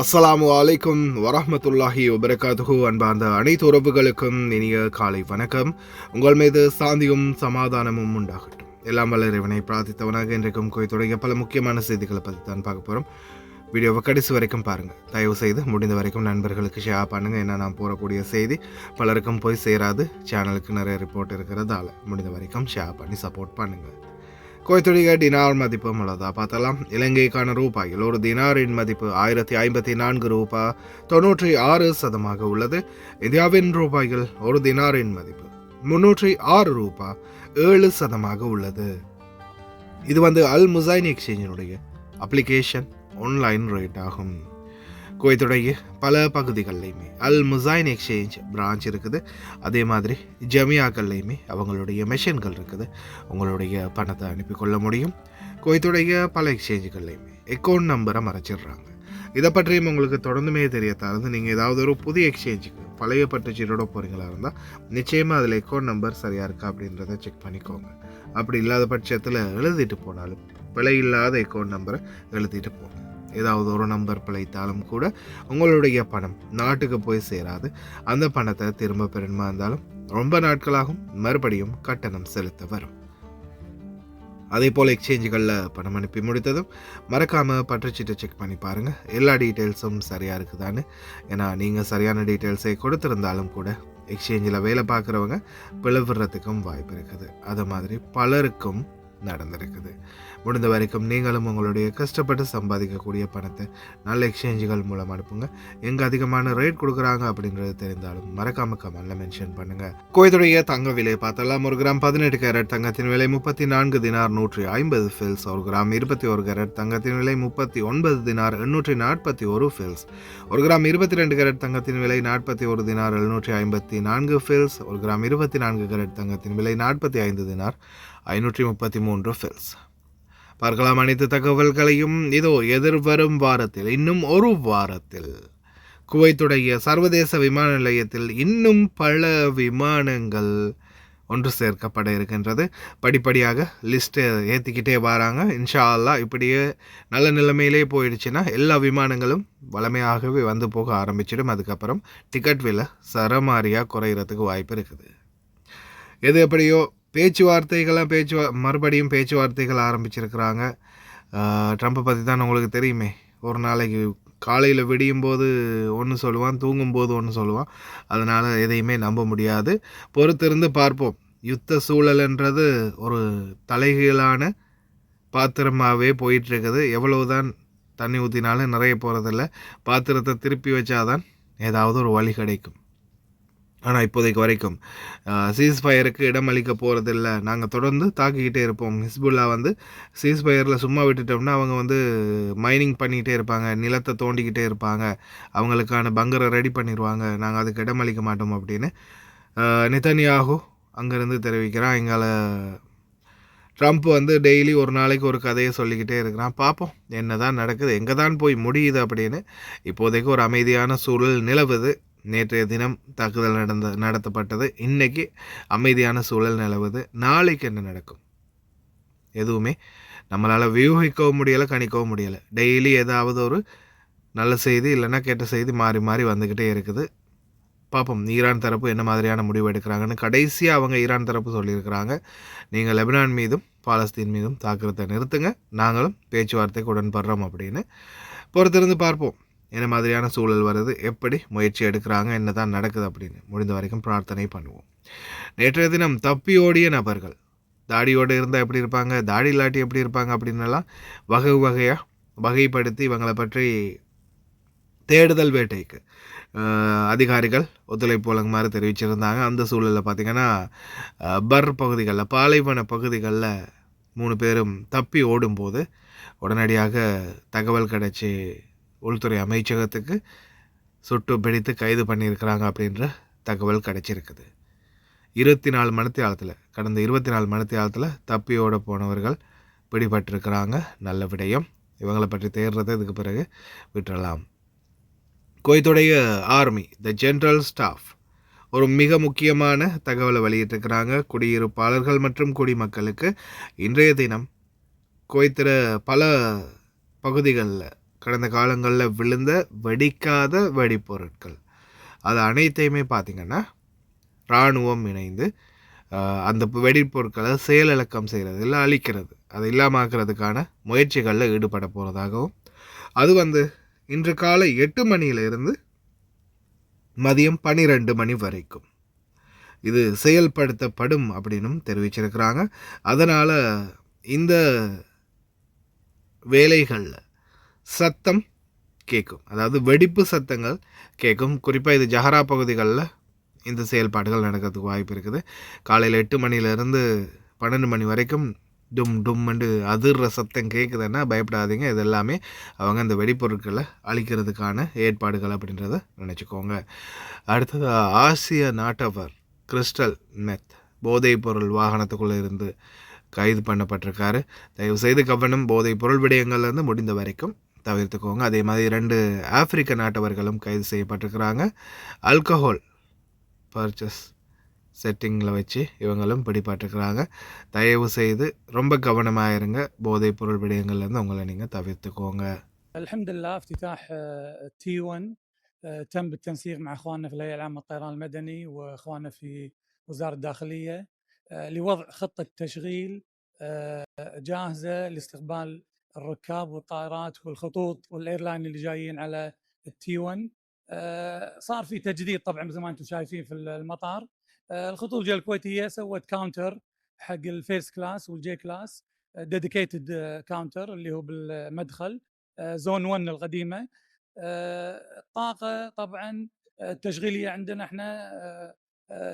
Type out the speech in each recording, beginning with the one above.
அஸ்ஸலாமு அலைக்கும் வரஹ்மத்துல்லாஹி வபரகாத்துஹு. அன்பார்ந்த அனைத்து உறவுகளுக்கும் இனிய காலை வணக்கம். உங்கள் மீது சாந்தியும் சமாதானமும் உண்டாகட்டும். எல்லாம் வல்ல இறைவனை பிரார்த்தித்தவனாக இன்றைக்கும் குவைத்துடைய பல முக்கியமான செய்திகளை பற்றி தான் பார்க்க போகிறோம். வீடியோவை கடைசி வரைக்கும் பாருங்கள். தயவு செய்து முடிந்த வரைக்கும் நண்பர்களுக்கு ஷேர் பண்ணுங்கள். ஏன்னா நான் போடக்கூடிய செய்தி பலருக்கும் போய் சேராது. சேனலுக்கு நிறைய ரிப்போர்ட் இருக்கிறதால முடிந்த வரைக்கும் ஷேர் பண்ணி சப்போர்ட் பண்ணுங்கள். குவைத்துடைய டினார் மதிப்பு உள்ளதா பார்த்தலாம். இலங்கைக்கான ரூபாயில் ஒரு தினாரின் மதிப்பு 1054 ரூபாய் 96 உள்ளது. இந்தியாவின் ரூபாயில் ஒரு தினாரின் மதிப்பு 306 ரூபாய் 7 உள்ளது. இது அல் முசைன் எக்ஸ்சேஞ்சினுடைய அப்ளிகேஷன் ஆன்லைன் ரேட் ஆகும். குவைத்துடைய பல பகுதிகள்லையுமே அல் முசைன் எக்ஸ்சேஞ்ச் பிரான்ச் இருக்குது. அதே மாதிரி ஜமியாக்கள்லையுமே அவங்களுடைய மெஷின்கள் இருக்குது. உங்களுடைய பணத்தை அனுப்பிக்கொள்ள முடியும். குவைத்துடைய பல எக்ஸ்சேஞ்சுகள்லையுமே அக்கௌண்ட் நம்பரை மறைச்சிடுறாங்க. இதை பற்றியும் உங்களுக்கு தொடர்ந்துமே தெரியத்தாருந்து நீங்கள் ஏதாவது ஒரு புதிய எக்ஸ்சேஞ்சுக்கு பழைய பட்டுச்சீரோட போகிறீங்களா இருந்தால் நிச்சயமாக அதில் அக்கௌண்ட் நம்பர் சரியாக இருக்கா அப்படின்றத செக் பண்ணிக்கோங்க. அப்படி இல்லாத பட்சத்தில் எழுதிட்டு போனாலும் பிழை இல்லாத அக்கௌண்ட் நம்பரை எழுதிட்டு போங்க. ஏதாவது ஒரு நம்பர் பிழைத்தாலும் கூட உங்களுடைய பணம் நாட்டுக்கு போய் சேராது. அந்த பணத்தை திரும்ப பெறணுமா இருந்தாலும் ரொம்ப நாட்களாகும். மறுபடியும் கட்டணம் செலுத்த வரும். அதே போல் எக்ஸ்சேஞ்சுகளில் பணம் அனுப்பி முடித்ததும் மறக்காமல் பற்றுச்சீட்டை செக் பண்ணி பாருங்கள். எல்லா டீட்டெயில்ஸும் சரியாக இருக்குதான்னு. ஏன்னா நீங்கள் சரியான டீட்டெயில்ஸை கொடுத்துருந்தாலும் கூட எக்ஸ்சேஞ்சில் வேலை பார்க்குறவங்க பிளவுறதுக்கும் வாய்ப்பு இருக்குது. அது மாதிரி பலருக்கும் நடந்திருக்குது. முடிந்த வரைக்கும் நீங்களும் உங்களுடைய கஷ்டப்பட்டு சம்பாதிக்கக்கூடிய பணத்தை நல்ல எக்ஸ்சேஞ்சுகள் மூலம் அனுப்புங்க. எங்கே அதிகமான ரேட் கொடுக்குறாங்க அப்படின்றது தெரிந்தாலும் மறக்காம கமெண்ட்ல மென்ஷன் பண்ணுங்க. குவைத்துடைய தங்க விலை பார்த்தலாம். ஒரு கிராம் 18 கேரட் தங்கத்தின் விலை 34 தினார் 150 ஃபில்ஸ். ஒரு கிராம் 21 கேரட் தங்கத்தின் விலை 39 தினார் 841 ஃபில்ஸ். ஒரு கிராம் 22 கேரட் தங்கத்தின் விலை 41 தினார் 754 ஃபில்ஸ். ஒரு கிராம் 24 கேரட் தங்கத்தின் விலை 45 தினார் 533 ஃபில்ஸ். பார்க்கலாம் அனைத்து தகவல்களையும். இதோ எதிர்வரும் வாரத்தில், இன்னும் ஒரு வாரத்தில் குவைத்துடைய சர்வதேச விமான நிலையத்தில் இன்னும் பல விமானங்கள் ஒன்று சேர்க்கப்பட இருக்கின்றது. படிப்படியாக லிஸ்ட்டை ஏற்றிக்கிட்டே வராங்க. இன்ஷா அல்லாஹ் இப்படியே நல்ல நிலைமையிலே போயிடுச்சுன்னா எல்லா விமானங்களும் வளமையாகவே வந்து போக ஆரம்பிச்சிடும். அதுக்கப்புறம் டிக்கெட் விலை சரமாரியாக குறையிறதுக்கு வாய்ப்பு இருக்குது. எது எப்படியோ மறுபடியும் பேச்சுவார்த்தைகள் ஆரம்பிச்சிருக்கிறாங்க. ட்ரம்ப்பை பற்றி தான் உங்களுக்கு தெரியுமே. ஒரு நாளைக்கு காலையில் விடியும் போது ஒன்று சொல்லுவான், தூங்கும்போது ஒன்று சொல்லுவான். அதனால் எதையுமே நம்ப முடியாது. பொறுத்திருந்து பார்ப்போம். யுத்த சூழல்ன்றது ஒரு தலைகீழான பாத்திரமாகவே போயிட்டுருக்குது. எவ்வளவுதான் தண்ணி ஊற்றினாலும் நிறைய போகிறதில்ல. பாத்திரத்தை திருப்பி வச்சாதான் ஏதாவது ஒரு வழி கிடைக்கும். ஆனால் இப்போதைக்கு வரைக்கும் சீஸ்ஃபயருக்கு இடம் அளிக்க போகிறதில்ல. நாங்கள் தொடர்ந்து தாக்கிக்கிட்டே இருப்போம். ஹிஸ்புல்லா சீஸ்ஃபயரில் சும்மா விட்டுட்டோம்னா அவங்க மைனிங் பண்ணிக்கிட்டே இருப்பாங்க, நிலத்தை தோண்டிக்கிட்டே இருப்பாங்க, அவங்களுக்கான பங்கரை ரெடி பண்ணிடுவாங்க. நாங்கள் அதுக்கு இடம் அளிக்க மாட்டோம் அப்படின்னு நெதன்யாகு அங்கேருந்து தெரிவிக்கிறான். எங்களை ட்ரம்ப் டெய்லி ஒரு நாளைக்கு ஒரு கதையை சொல்லிக்கிட்டே இருக்கிறான். பார்ப்போம் என்ன தான் நடக்குது, எங்கே தான் போய் முடியுது அப்படின்னு. இப்போதைக்கு ஒரு அமைதியான சூழல் நிலவுது. நேற்றைய தினம் தாக்குதல் நடத்தப்பட்டது. இன்றைக்கி அமைதியான சூழல் நிலவுது. நாளைக்கு என்ன நடக்கும் எதுவுமே நம்மளால் வியூகிக்கவும் முடியலை, கணிக்கவும் முடியலை. டெய்லி ஏதாவது ஒரு நல்ல செய்தி இல்லைன்னா கெட்ட செய்தி மாறி மாறி வந்துக்கிட்டே இருக்குது. பார்ப்போம் ஈரான் தரப்பு என்ன மாதிரியான முடிவு எடுக்கிறாங்கன்னு. கடைசியாக அவங்க ஈரான் தரப்பு சொல்லியிருக்கிறாங்க, நீங்கள் லெபனான் மீதும் பாலஸ்தீன் மீதும் தாக்குறதை நிறுத்துங்க, நாங்களும் பேச்சுவார்த்தைக்கு உடன்படுறோம் அப்படின்னு. பொறுத்திருந்து பார்ப்போம் என்ன மாதிரியான சூழல் வருது, எப்படி முயற்சி எடுக்கிறாங்க, என்ன தான் நடக்குது அப்படின்னு. முடிந்த வரைக்கும் பிரார்த்தனை பண்ணுவோம். நேற்றைய தினம் தப்பி ஓடிய நபர்கள் தாடியோடு இருந்தால் எப்படி இருப்பாங்க, தாடி இல்லாட்டி எப்படி இருப்பாங்க அப்படின்னலாம் வகையாக வகைப்படுத்தி இவங்களை பற்றி தேடுதல் வேட்டைக்கு அதிகாரிகள் ஒத்துழைப்பு வழங்குமாறு தெரிவிச்சிருந்தாங்க. அந்த சூழலில் பார்த்திங்கன்னா பகுதிகளில், பாலைவன பகுதிகளில் 3 பேரும் தப்பி ஓடும்போது உடனடியாக தகவல் கிடைச்சி உள்துறை அமைச்சகத்துக்கு சுட்டு பிடித்து கைது பண்ணியிருக்கிறாங்க அப்படின்ற தகவல் கிடைச்சிருக்குது. 24 மணித்தியாலத்தில், கடந்த 24 மணித்தியாலத்தில் தப்பியோட போனவர்கள் பிடிபட்டிருக்கிறாங்க. நல்ல விடயம். இவங்களை பற்றி தேடுறதை இதுக்கு பிறகு விட்டுறலாம். குவைத்துடைய ஆர்மி த ஜென்ரல் ஸ்டாஃப் ஒரு மிக முக்கியமான தகவலை வெளியிட்டிருக்கிறாங்க. குடியிருப்பாளர்கள் மற்றும் குடிமக்களுக்கு இன்றைய தினம் குவைத்தில் பல பகுதிகளில் கடந்த காலங்களில் விழுந்த வெடிக்காத வெடிப்பொருட்கள் அது அனைத்தையுமே பார்த்திங்கன்னா இராணுவம் இணைந்து அந்த வெடிப்பொருட்களை செயலிழக்கம் செய்கிறது இல்லை அழிக்கிறது அதை இல்லாமக்கிறதுக்கான முயற்சிகளில் ஈடுபட போகிறதாகவும் அது இன்று காலை 8 மணியிலிருந்து மதியம் 12 மணி வரைக்கும் இது செயல்படுத்தப்படும் அப்படின்னும் தெரிவிச்சிருக்கிறாங்க. அதனால் இந்த வேலைகளில் சத்தம் கேட்கும், அதாவது வெடிப்பு சத்தங்கள் கேட்கும். குறிப்பாக இது ஜஹரா பகுதிகளில் இந்த செயல்பாடுகள் நடக்கிறதுக்கு வாய்ப்பு இருக்குது. காலையில் 8 மணிலேருந்து 12 மணி வரைக்கும் டும் டும்மெண்டு அதிர்ற சத்தம் கேட்குதுன்னா பயப்படாதீங்க. இது எல்லாமே அவங்க அந்த வெடிப்பொருட்களை அழிக்கிறதுக்கான ஏற்பாடுகள் அப்படின்றத நினச்சிக்கோங்க. அடுத்தது ஆசிய நாட்டவர் கிறிஸ்டல் மெத் போதைப் பொருள் வாகனத்துக்குள்ளே இருந்து கைது பண்ணப்பட்டிருக்காரு. தயவுசெய்து கவனம், போதைப் பொருள் விடயங்கள்லேருந்து முடிந்த வரைக்கும் தவிர்த்துக்கோங்க. அதே மாதிரி 2 ஆப்பிரிக்க நாட்டவர்களும் கைது செய்யப்பட்டிருக்கிறாங்க. ஆல்கஹால் பர்ச்சேஸ் செட்டிங்கில் வச்சு இவங்களும் பிடிபட்டிருக்கிறாங்க. தயவு செய்து ரொம்ப கவனமாக இருங்க. போதைப் பொருள் விடயங்கள்லேருந்து உங்களை நீங்கள் தவிர்த்துக்கோங்க. الحمد لله افتتاح T1 تم بالتنسيق مع اخواننا في الهيئه العامه للطيران المدني واخواننا في وزاره الداخليه لوضع خطه تشغيل جاهزه لاستقبال الركاب والطائرات والخطوط والايرلاين اللي جايين على التي1. صار في تجديد طبعا زي ما انتم شايفين في المطار. الخطوط الكويتيه سوت كاونتر حق الفيرست كلاس والجي كلاس، ديديكيتد كاونتر اللي هو بالمدخل زون 1 القديمه. الطاقه طبعا التشغيليه عندنا احنا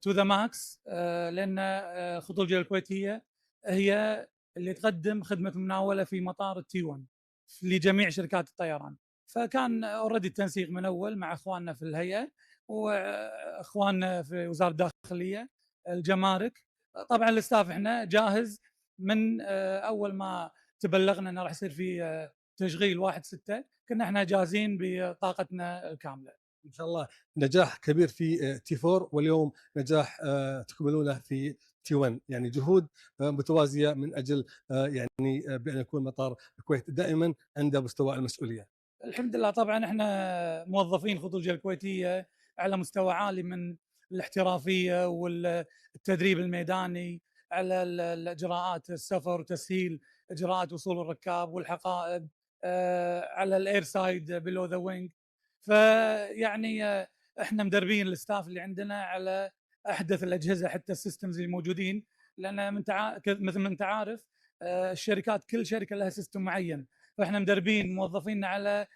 تو ذا ماكس، لان الخطوط الجويه الكويتيه هي اللي تقدم خدمه المناوله في مطار التي 1 لجميع شركات الطيران. فكان اوريدي التنسيق من اول مع اخواننا في الهيئه واخواننا في وزاره الداخليه الجمارك. طبعا الستاف احنا جاهز من اول ما تبلغنا انه راح يصير في تشغيل 1/6 كنا احنا جاهزين بطاقتنا الكامله. ان شاء الله نجاح كبير في تي 4 واليوم نجاح تكملونه في تي 1، يعني جهود متوازيه من اجل يعني بان يكون مطار الكويت دائما عند مستوى المسؤوليه. الحمد لله طبعا احنا موظفين خطوط الجويه الكويتيه على مستوى عالي من الاحترافيه والتدريب الميداني على الاجراءات السفر وتسهيل اجراءات وصول الركاب والحقائب على الاير سايد بلو ذا وينج. فيعني احنا مدربين الستاف اللي عندنا على احدث الاجهزه حتى السيستمز اللي موجودين، لان مثل ما انت عارف الشركات كل شركه لها سيستم معين، فاحنا مدربين موظفينا على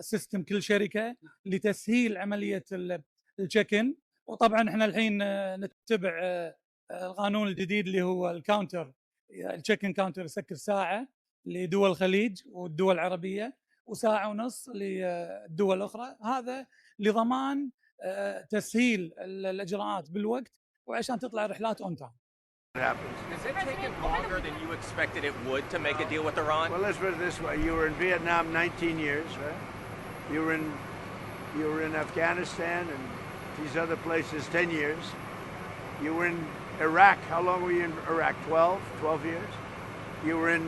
سيستم كل شركه لتسهيل عمليه التشيك-ان. وطبعا احنا الحين نتبع القانون الجديد اللي هو الكاونتر، التشيك-ان كاونتر يسكر ساعه لدول الخليج والدول العربيه وساعه ونص للدول الاخرى، هذا لضمان تسهيل الاجراءات بالوقت وعشان تطلع رحلات اون تايم. Has it taken longer than you expected it would to make a deal with Iran? Well, let's put it this way: you were in Vietnam 19 years, right? You were in Afghanistan and these other places 10 years. You were in Iraq. How long were you in Iraq? 12 years. You were in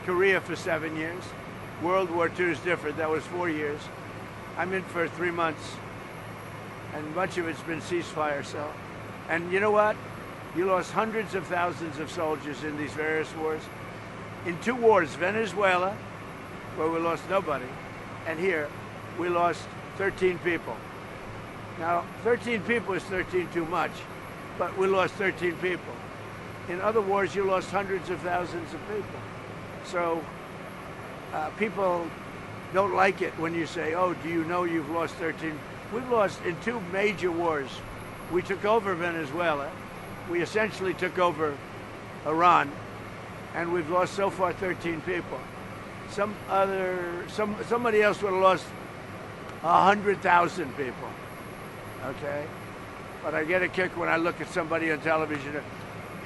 Korea for 7 years. World War II is different. That was 4 years. I'm in for 3 months, and much of it's been ceasefire. So, and you know what? You lost hundreds of thousands of soldiers in these various wars. In 2 wars, Venezuela, where we lost nobody, and here, we lost 13 people. Now, 13 people is 13 too much, but we lost 13 people. In other wars, you lost hundreds of thousands of people. So, people don't like it when you say, oh, do you know you've lost 13? We've lost in 2 major wars. We took over Venezuela. We essentially took over Iran, and we've lost so far 13 people. Somebody else would have lost 100,000 people. Okay, but I get a kick when I look at somebody on television.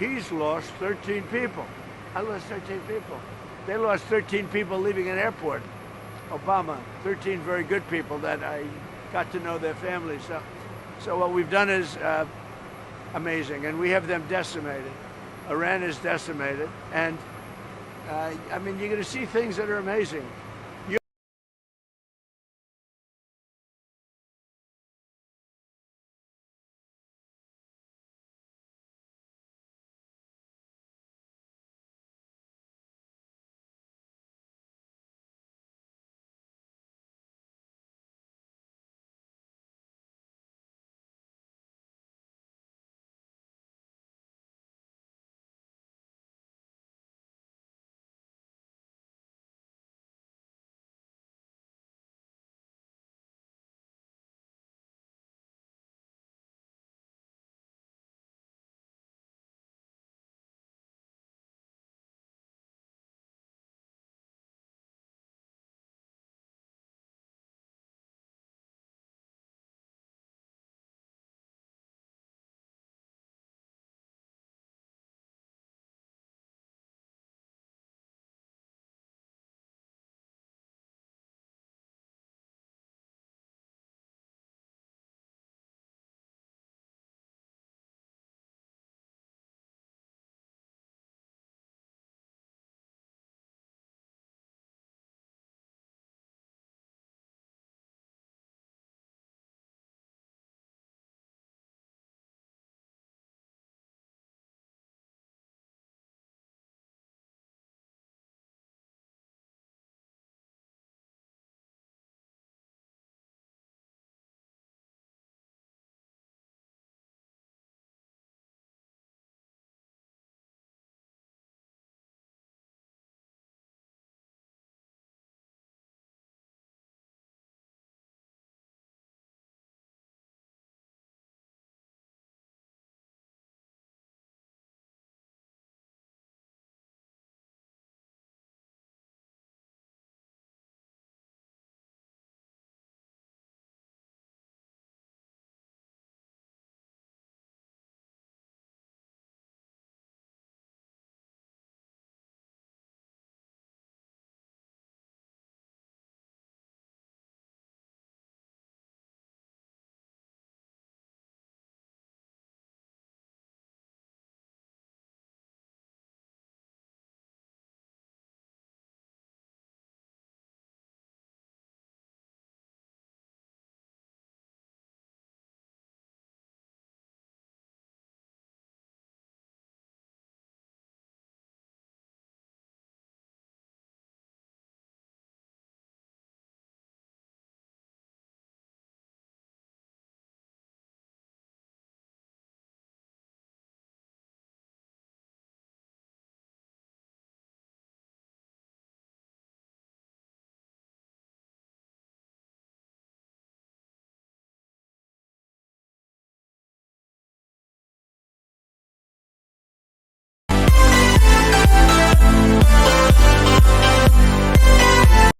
He's lost 13 people. I lost 13 people. They lost 13 people leaving an airport. Obama, 13 very good people that I got to know their families. So what we've done is amazing, and we have them decimated. Iran is decimated, and I mean, you're going to see things that are amazing.